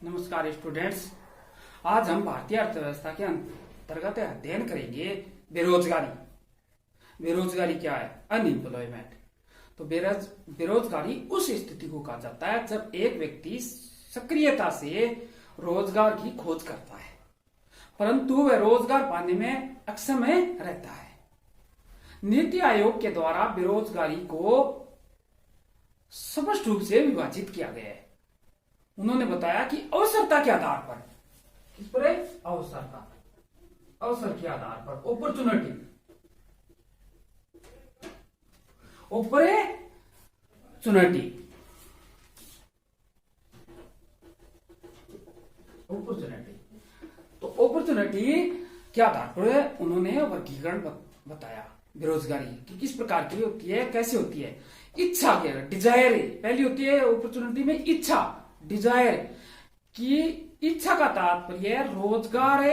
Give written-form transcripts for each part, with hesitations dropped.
नमस्कार स्टूडेंट्स। आज हम भारतीय अर्थव्यवस्था के अंतर्गत अध्ययन करेंगे बेरोजगारी। बेरोजगारी क्या है? अनएम्प्लॉयमेंट। तो बेरोजगारी उस स्थिति को कहा जाता है जब एक व्यक्ति सक्रियता से रोजगार की खोज करता है परंतु वह रोजगार पाने में अक्षम रहता है। नीति आयोग के द्वारा बेरोजगारी को स्पष्ट रूप से विभाजित किया गया है। उन्होंने बताया कि अवसरता के आधार पर, किस पर है? अवसरता, अवसर के आधार पर, अपॉर्चुनिटी, अपॉर्चुनिटी, अपॉर्चुनिटी। तो अपॉर्चुनिटी के आधार पर उन्होंने वर्गीकरण बताया बेरोजगारी कि किस प्रकार की होती है, कैसे होती है। इच्छा के, डिजायर पहली होती है अपॉर्चुनिटी में, इच्छा, डिजायर की इच्छा का तात्पर्य रोजगार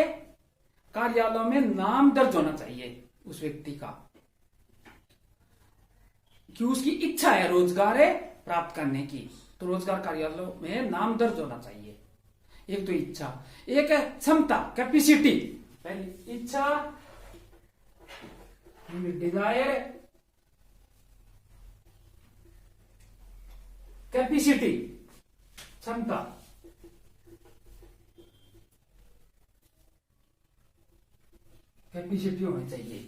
कार्यालयों में नाम दर्ज होना चाहिए उस व्यक्ति का, कि उसकी इच्छा है रोजगार प्राप्त करने की, तो रोजगार कार्यालयों में नाम दर्ज होना चाहिए। एक तो इच्छा, एक है क्षमता, कैपेसिटी। पहली इच्छा, डिजायर, कैपेसिटी, क्षमता। कैपेसिटी होनी चाहिए।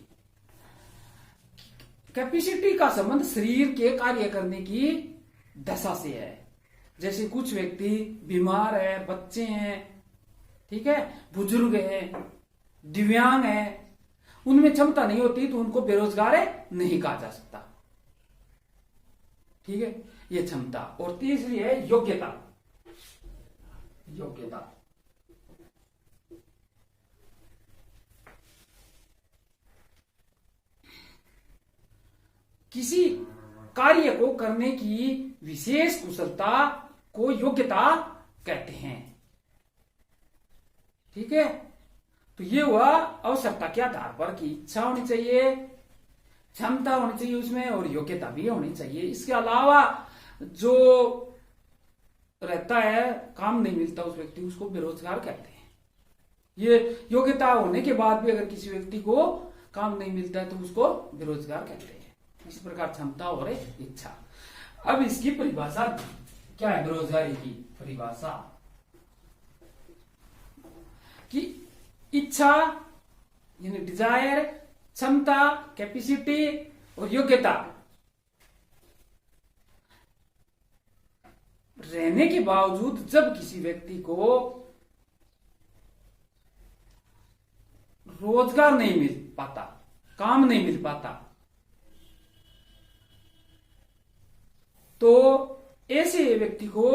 कैपेसिटी का संबंध शरीर के कार्य करने की दशा से है। जैसे कुछ व्यक्ति बीमार है, बच्चे हैं, ठीक है, बुजुर्ग है, दिव्यांग है, उनमें क्षमता नहीं होती तो उनको बेरोजगार नहीं कहा जा सकता। ठीक है, ये क्षमता। और तीसरी है योग्यता। योग्यता, किसी कार्य को करने की विशेष कुशलता को योग्यता कहते हैं। ठीक है, तो ये हुआ आवश्यकता के आधार पर कि इच्छा होनी चाहिए, क्षमता होनी चाहिए उसमें, और योग्यता भी होनी चाहिए। इसके अलावा जो रहता है, काम नहीं मिलता उस व्यक्ति, उसको बेरोजगार कहते हैं। ये योग्यता होने के बाद भी अगर किसी व्यक्ति को काम नहीं मिलता है तो उसको बेरोजगार कहते हैं। इस प्रकार क्षमता और इच्छा। अब इसकी परिभाषा क्या है? बेरोजगारी की परिभाषा कि इच्छा यानी डिजायर, क्षमता, कैपेसिटी और योग्यता रहने के बावजूद जब किसी व्यक्ति को रोजगार नहीं मिल पाता, काम नहीं मिल पाता, तो ऐसे व्यक्ति को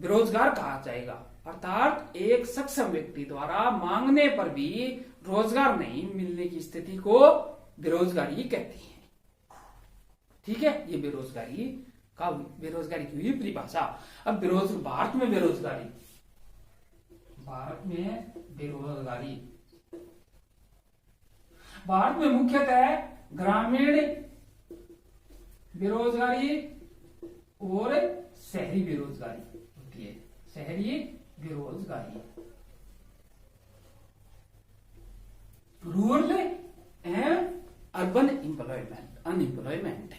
बेरोजगार कहा जाएगा। अर्थात एक सक्षम व्यक्ति द्वारा मांगने पर भी रोजगार नहीं मिलने की स्थिति को बेरोजगारी कहते हैं। ठीक है, ये बेरोजगारी की हुई परिभाषा। अब भारत में बेरोजगारी, भारत में मुख्यतः ग्रामीण बेरोजगारी और शहरी बेरोजगारी होती है। शहरी बेरोजगारी, rural and urban employment, unemployment.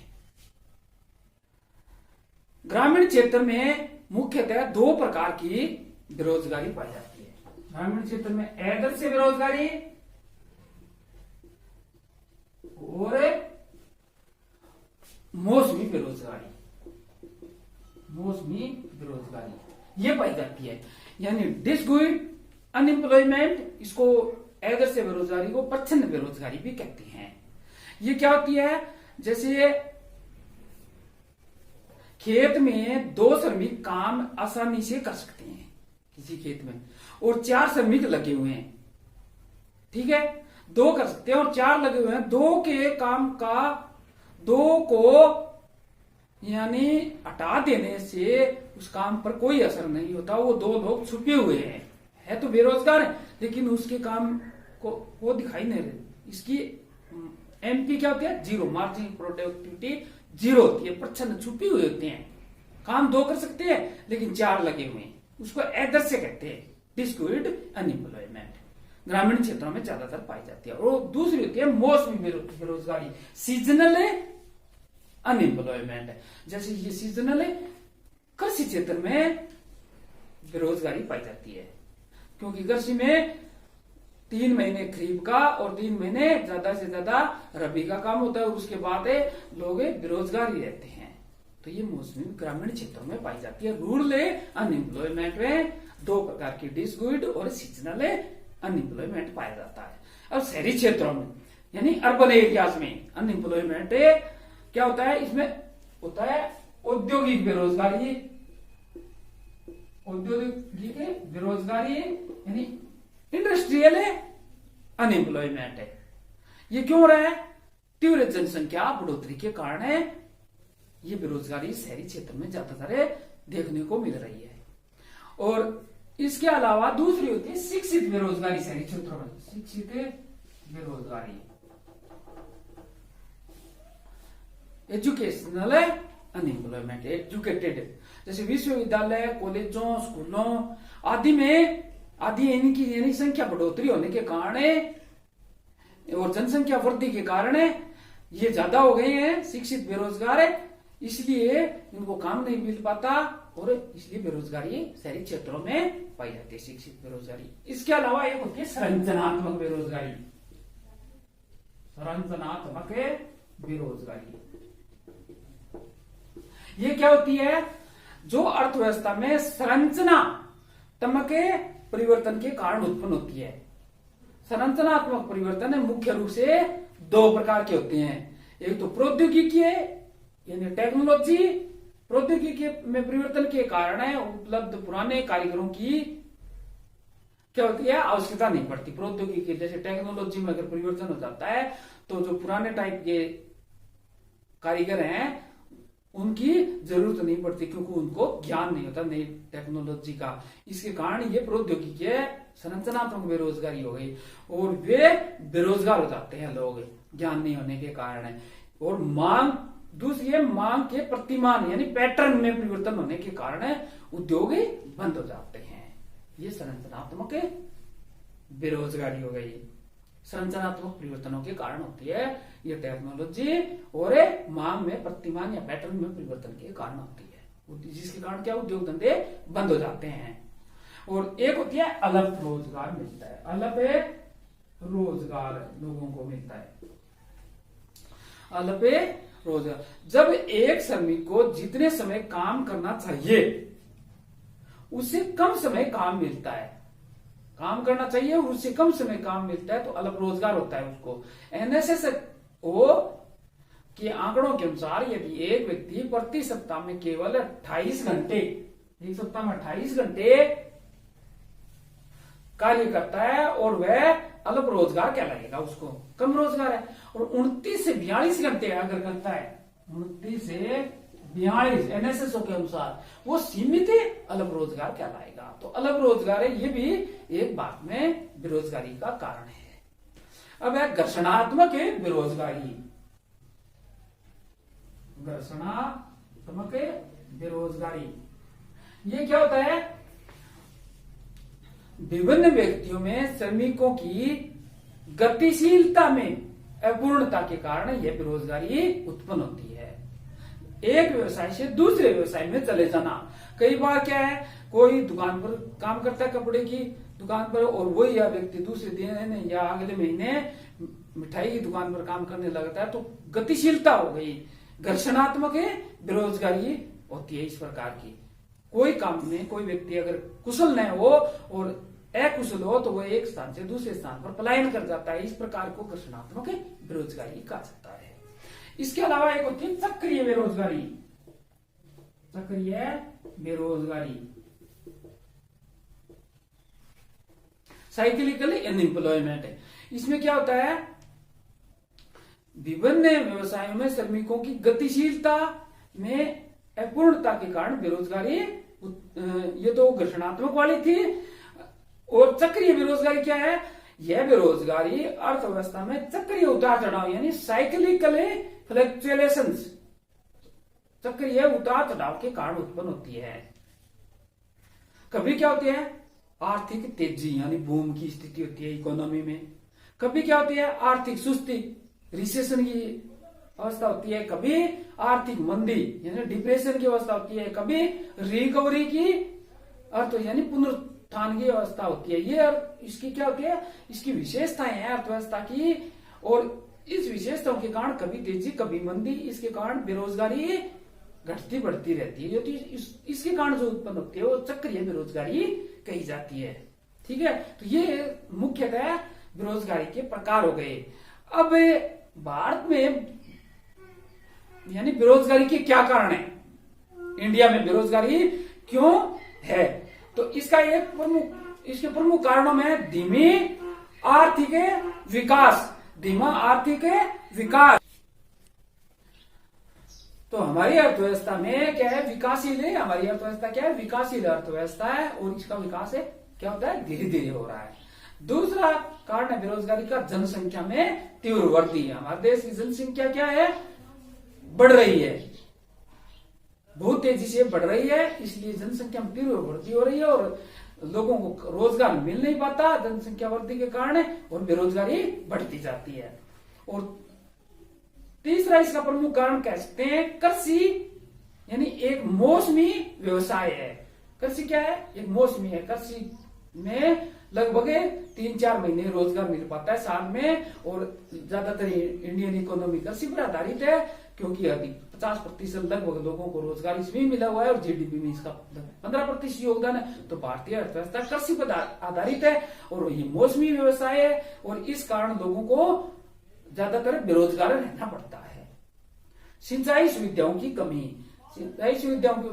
ग्रामीण क्षेत्र में मुख्यतः दो प्रकार की बेरोजगारी पाई जाती है। ग्रामीण क्षेत्र में आदर्श बेरोजगारी और मौसमी बेरोजगारी। मौसमी बेरोजगारी ये पाई जाती है, यानी डिसगुइड अनएम्प्लॉयमेंट, इसको आदर्श बेरोजगारी को प्रच्छन्न बेरोजगारी भी कहते हैं। ये क्या होती है? जैसे खेत में 2 श्रमिक काम आसानी से कर सकते हैं किसी खेत में, और 4 श्रमिक लगे हुए हैं। ठीक है, 2 कर सकते हैं और 4 लगे हुए हैं। 2 के काम का 2 को यानी हटा देने से उस काम पर कोई असर नहीं होता। वो 2 लोग छुपे हुए हैं, है तो बेरोजगार है, लेकिन उसके काम को वो दिखाई नहीं रहे। इसकी एमपी क्या होती है? जीरो, मार्जिन प्रोडक्टिविटी जीरो होती है, प्रच्छन्न छुपी हुई होती हैं। काम 2 कर सकते हैं लेकिन 4 लगे हुए हैं। उसको एदृश्य कहते हैं, डिस्क्रीट अनएम्प्लॉयमेंट, ग्रामीण क्षेत्रों में ज्यादातर पाई जाती है। और दूसरी होती है मौसमी बेरोजगारी, सीजनल अनएम्प्लॉयमेंट। जैसे ये सीजनल है, कृषि क्षेत्र में बेरोजगारी पाई जाती है, क्योंकि कृषि में 3 महीने खरीफ का और 3 महीने ज्यादा से ज्यादा रबी का काम होता है, और उसके बाद लोग बेरोजगार ही रहते हैं। तो ये मौसमी ग्रामीण क्षेत्रों में पाई जाती है। रूरल अनएम्प्लॉयमेंट में 2 प्रकार की, डिस्क्रीट और सीजनल अनएम्प्लॉयमेंट पाया जाता है। अब शहरी क्षेत्रों में यानी अर्बन एरियाज में अनएम्प्लॉयमेंट क्या होता है, इसमें होता है औद्योगिक बेरोजगारी, औद्योगिक बेरोजगारी यानी इंडस्ट्रियल अनएम्प्लॉयमेंट है। ये क्यों हो रहा है, तीव्र जनसंख्या बढ़ोतरी के कारण है ये बेरोजगारी शहरी क्षेत्र में ज्यादातर देखने को मिल रही है। और इसके अलावा दूसरी होती है शिक्षित बेरोजगारी शहरी क्षेत्रों में, शिक्षित बेरोजगारी, एजुकेशनल अनएम्प्लॉयमेंट, एजुकेटेड, जैसे विश्वविद्यालय, कॉलेजों, स्कूलों आदि में इनकी यानी संख्या बढ़ोतरी होने के कारण और जनसंख्या वृद्धि के कारण ये ज्यादा हो गए हैं शिक्षित बेरोजगार, इसलिए इनको काम नहीं मिल पाता और इसलिए बेरोजगारी शहरी क्षेत्रों में पाई जाती है, शिक्षित बेरोजगारी। इसके अलावा एक होती है संरचनात्मक बेरोजगारी, संरचनात्मक बेरोजगारी। ये क्या होती है, जो अर्थव्यवस्था में संरचनात्मक परिवर्तन के कारण उत्पन्न होती है। संरचनात्मक परिवर्तन मुख्य रूप से 2 प्रकार के होते हैं। एक तो प्रौद्योगिकी यानी टेक्नोलॉजी, प्रौद्योगिकी में परिवर्तन के कारण उपलब्ध पुराने कारीगरों की क्या होती है, आवश्यकता नहीं पड़ती। प्रौद्योगिकी जैसे टेक्नोलॉजी में अगर परिवर्तन हो जाता है तो जो पुराने टाइप के कारीगर हैं उनकी जरूरत नहीं पड़ती, क्योंकि उनको ज्ञान नहीं होता नई टेक्नोलॉजी का। इसके कारण ये प्रौद्योगिकी संरचनात्मक बेरोजगारी हो गई और वे बेरोजगार हो जाते हैं लोग ज्ञान नहीं होने के कारण। और मांग, दूसरी है मांग के प्रतिमान यानी पैटर्न में परिवर्तन होने के कारण उद्योग बंद हो जाते हैं। ये संरचनात्मक बेरोजगारी हो गई, संरचनात्मक परिवर्तनों के कारण होती है ये टेक्नोलॉजी और मांग में प्रतिमान या पैटर्न में परिवर्तन के कारण होती है, जिसके कारण क्या उद्योग धंधे बंद हो जाते हैं। और एक होती है अल्प रोजगार मिलता है, अल्प रोजगार लोगों को मिलता है, अल्प रोजगार। जब एक श्रमिक को जितने समय काम करना चाहिए उससे कम समय काम मिलता है, काम करना चाहिए और उससे कम समय काम मिलता है तो अल्प रोजगार होता है उसको। एनएसएसओ के आंकड़ों के अनुसार यदि एक व्यक्ति प्रति सप्ताह में केवल 28 घंटे, एक सप्ताह में 28 घंटे कार्य करता है और वह अल्प रोजगार कहलाएगा, उसको कम रोजगार है। और 29 से 42 घंटे अगर करता है, 29 से 42 एनएसएसओ के अनुसार वो सीमित अल्प रोजगार कहलाएगा। तो अल्प रोजगार है, ये भी एक बात में बेरोजगारी का कारण है। अब है घर्षणात्मक बेरोजगारी, घर्षणात्मक बेरोजगारी। ये क्या होता है, विभिन्न व्यक्तियों में श्रमिकों की गतिशीलता में अपूर्णता के कारण यह बेरोजगारी उत्पन्न होती है। एक व्यवसाय से दूसरे व्यवसाय में चले जाना, कई बार क्या है, कोई दुकान पर काम करता है कपड़े की दुकान पर और वही या व्यक्ति दूसरे दिन या अगले महीने मिठाई की दुकान पर काम करने लगता है, तो गतिशीलता हो गई, घर्षणात्मक बेरोजगारी होती है इस प्रकार की। कोई काम में कोई व्यक्ति अगर कुशल न हो और अकुशल हो तो वो एक स्थान से दूसरे स्थान पर पलायन कर जाता है, इस प्रकार को घर्षणात्मक बेरोजगारी कहा जाता है। इसके अलावा एक होती है चक्रीय बेरोजगारी, चक्रीय बेरोजगारी, साइक्लिकल अनएम्प्लॉयमेंट है। इसमें क्या होता है, विभिन्न व्यवसायों में श्रमिकों की गतिशीलता में अपूर्णता के कारण बेरोजगारी, ये तो घर्षणात्मक वाली थी। और चक्रीय बेरोजगारी क्या है, यह बेरोजगारी अर्थव्यवस्था में चक्रीय उतार चढ़ाव यानी साइक्लिकल फ्लक्चुएशंस, चक्रीय उतार चढ़ाव के कारण उत्पन्न होती है। कभी क्या होती है आर्थिक तेजी यानी बूम की स्थिति होती है इकोनॉमी में, कभी क्या होती है आर्थिक सुस्ती रिसेशन की अवस्था होती है, कभी आर्थिक मंदी यानी डिप्रेशन की अवस्था होती है, कभी रिकवरी की अर्थ यानी पुनरुत्थान की अवस्था होती है। ये इसकी क्या होती है, इसकी विशेषताएं हैं अर्थव्यवस्था की, और इस विशेषताओं के कारण कभी तेजी कभी मंदी, इसके कारण बेरोजगारी घटती बढ़ती रहती है। जो इसके कारण जो उत्पन्न होती है वो चक्रीय बेरोजगारी कही जाती है। ठीक है, तो ये मुख्यतः बेरोजगारी के प्रकार हो गए। अब भारत में यानी बेरोजगारी के क्या कारण है, इंडिया में बेरोजगारी क्यों है, तो इसका इसके प्रमुख कारणों में धीमी आर्थिक विकास, धीमा आर्थिक विकास। तो हमारी अर्थव्यवस्था में क्या है, विकासशील है। हमारी अर्थव्यवस्था क्या है, विकासशील अर्थव्यवस्था है, और इसका विकास है क्या होता है, धीरे धीरे हो रहा है। दूसरा कारण है बेरोजगारी का जनसंख्या में तीव्र वृद्धि। हमारे देश की जनसंख्या क्या है, बढ़ रही है, बहुत तेजी से बढ़ रही है, इसलिए जनसंख्या में तीव्र वृद्धि हो रही है और लोगों को रोजगार मिल नहीं पाता जनसंख्या वृद्धि के कारण, और बेरोजगारी बढ़ती जाती है। और तीसरा इसका प्रमुख कारण कह सकते हैं कृषि, यानी एक मौसमी व्यवसाय है। कृषि क्या है, एक मौसमी है। कृषि में लगभग 3-4 महीने रोजगार मिल पाता है साल में, और ज्यादातर इंडियन इकोनॉमी कृषि पर आधारित है, क्योंकि अभी 50% लगभग लोगों को रोजगार इसमें मिला हुआ है, और जीडीपी में इसका 15% योगदान है। तो भारतीय अर्थव्यवस्था कृषि पर आधारित है, और ये मौसमी व्यवसाय है, और इस कारण लोगों को ज्यादातर बेरोजगार रहना पड़ता है। सिंचाई सुविधाओं की कमी, सिंचाई सुविधाओं की,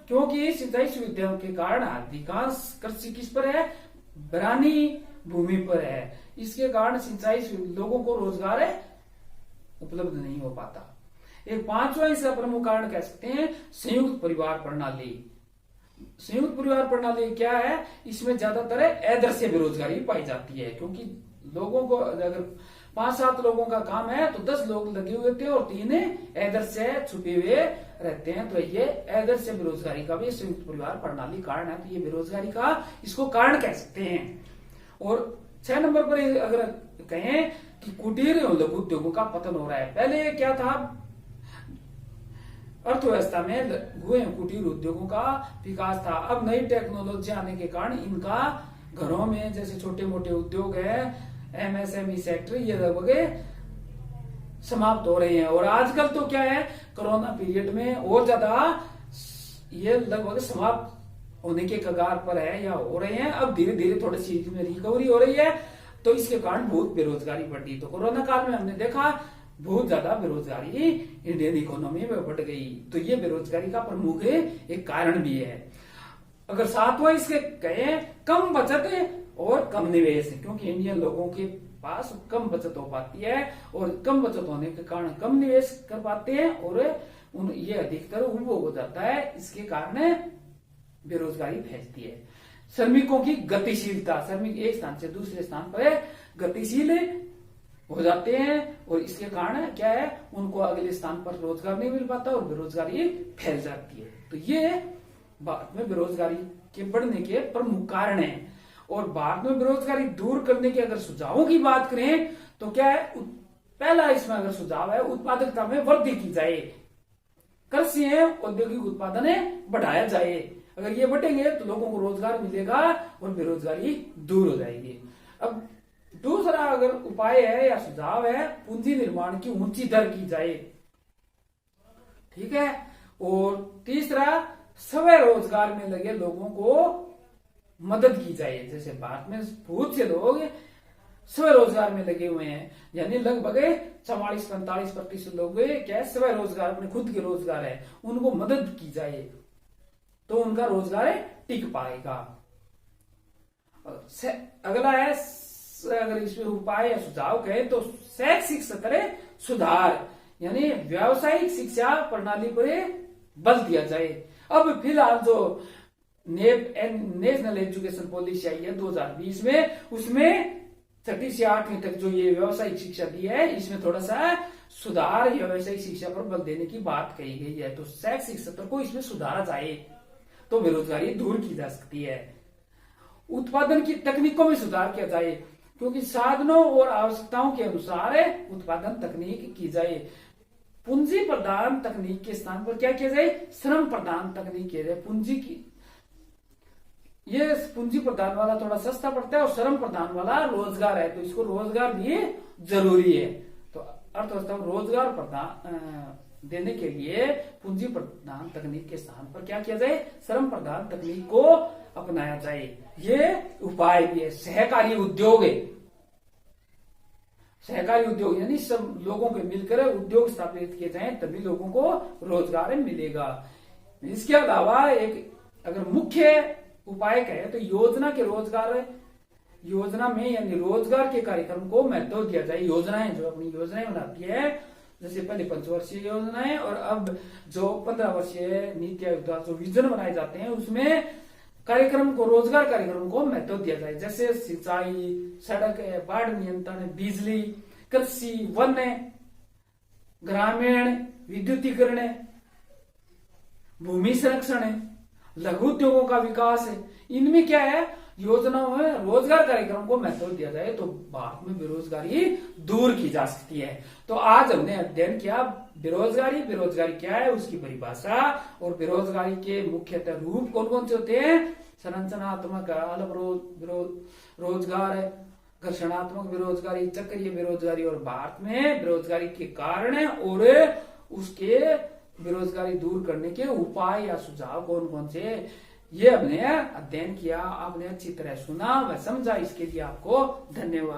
क्योंकि सिंचाई सुविधाओं के कारण अधिकांश कृषि किस पर है, बरानी भूमि पर है, इसके कारण सिंचाई लोगों को रोजगार उपलब्ध नहीं हो पाता। एक पांचवा इसका प्रमुख कारण कह सकते हैं संयुक्त परिवार प्रणाली। संयुक्त परिवार प्रणाली क्या है, इसमें ज्यादातर आदर्श बेरोजगारी पाई जाती है, क्योंकि लोगों को अगर 5-7 लोगों का काम है तो 10 लोग लगे हुए थे और 3 आदर्श से छुपे हुए रहते हैं। तो ये आदर्श बेरोजगारी का भी संयुक्त परिवार प्रणाली कारण है। तो ये बेरोजगारी का इसको कारण कह सकते हैं। और 6 नंबर पर अगर कहें कि कुटीर और लघु उद्योगों का पतन हो रहा है। पहले क्या था, अर्थव्यवस्था में लघु एवं कुटीर उद्योगों का विकास था। अब नई टेक्नोलॉजी आने के कारण इनका घरों में जैसे छोटे मोटे उद्योग है, एमएसएमई सेक्टर, ये लगभग समाप्त हो रहे हैं। और आजकल तो क्या है, कोरोना पीरियड में और ज्यादा ये लगभग समाप्त होने के कगार पर है या हो रहे हैं। अब धीरे धीरे थोड़ी सी में रिकवरी हो रही है, तो इसके कारण बहुत बेरोजगारी बढ़ी। तो कोरोना काल में हमने देखा बहुत ज्यादा बेरोजगारी इंडियन इकोनॉमी में बढ़ गई। तो ये बेरोजगारी का प्रमुख एक कारण भी है। अगर सातवां इसके कहें, कम बचत और कम निवेश, क्योंकि इंडियन लोगों के पास कम बचत हो पाती है, और कम बचत होने के कारण कम निवेश कर पाते हैं, और ये अधिकतर उपभोग हो जाता है। इसके कारण बेरोजगारी फैलती है। श्रमिकों की गतिशीलता, श्रमिक एक स्थान से दूसरे स्थान पर गतिशील हो जाते हैं, और इसके कारण क्या है, उनको अगले स्थान पर रोजगार नहीं मिल पाता और बेरोजगारी फैल जाती है। तो ये भारत में बेरोजगारी के बढ़ने के प्रमुख कारण हैं। और भारत में बेरोजगारी दूर करने के अगर सुझावों की बात करें तो क्या है, पहला इसमें अगर सुझाव है, उत्पादकता में वृद्धि की जाए, कृषि एवं औद्योगिक उत्पादन बढ़ाया जाए। अगर ये बढ़ेंगे तो लोगों को रोजगार मिलेगा और बेरोजगारी दूर हो जाएगी। अब दूसरा अगर उपाय है या सुझाव है, पूंजी निर्माण की ऊंची दर की जाए, ठीक है। और तीसरा, स्वरोजगार में लगे लोगों को मदद की जाए। जैसे भारत में बहुत से लोग स्वरोजगार में लगे हुए हैं, यानी लगभग 44-45% लोग क्या स्वरोजगार, अपने खुद के रोजगार है, उनको मदद की जाए तो उनका रोजगार टिक पाएगा। अगला है, अगर इसमें उपाय या सुझाव कहे तो शैक्षिक स्तर सुधार, यानी व्यावसायिक शिक्षा प्रणाली पर बल दिया जाए। अब फिलहाल जो नेशनल एजुकेशन पॉलिसी आई है 2020 में, उसमें 6वीं से 8वीं तक जो ये व्यावसायिक शिक्षा दी है, इसमें थोड़ा सा सुधार या व्यावसायिक शिक्षा पर बल देने की बात कही गई है। तो शैक्षिक स्तर को इसमें सुधारा जाए। तो बेरोजगारी दूर की जा सकती है। उत्पादन की तकनीकों में सुधार किया जाए, क्योंकि साधनों और आवश्यकताओं के अनुसार उत्पादन तकनीक की जाए। पूंजी प्रदान तकनीक के स्थान पर क्या किया जाए, श्रम प्रदान तकनीक किया जाए। ये पूंजी प्रदान वाला थोड़ा सस्ता पड़ता है और श्रम प्रदान वाला रोजगार है, तो इसको रोजगार भी जरूरी है। तो अर्थव्यवस्था में रोजगार प्रदान देने के लिए पूंजी प्रदान तकनीक के स्थान पर क्या किया जाए, श्रम प्रदान तकनीक को अपनाया जाए। ये उपाय भी है। सहकारी उद्योग है, सहकारी उद्योग यानी सब लोगों के मिलकर उद्योग स्थापित किए जाए, तभी लोगों को रोजगार मिलेगा। इसके अलावा एक अगर मुख्य उपाय कहे तो योजना में यानी रोजगार के कार्यक्रम को महत्व दिया जाए। योजनाएं जो अपनी योजनाएं बनाती है, जैसे पहले 5 वर्षीय योजनाएं और अब जो 15 वर्षीय नीति आयोग द्वारा जो विजन बनाए जाते हैं, उसमें रोजगार कार्यक्रम को महत्व दिया जाए। जैसे सिंचाई, सड़क, बाढ़ नियंत्रण, बिजली, कृषि, वन, ग्रामीण विद्युतीकरण, भूमि संरक्षण, लघु उद्योगों का विकास है। इनमें क्या है, योजनाओं में रोजगार कार्यक्रम को महत्व दिया जाए तो भारत में बेरोजगारी दूर की जा सकती है। तो आज हमने अध्ययन किया बेरोजगारी क्या है, उसकी परिभाषा और बेरोजगारी के मुख्यतः रूप कौन कौन से होते हैं। संरचनात्मक अल्प रोजगार, घर्षणात्मक बेरोजगारी, चक्रीय बेरोजगारी और भारत में बेरोजगारी के कारण और उसके बेरोजगारी दूर करने के उपाय या सुझाव कौन कौन से, ये हमने अध्ययन किया। आपने अच्छी तरह सुना व समझा, इसके लिए आपको धन्यवाद।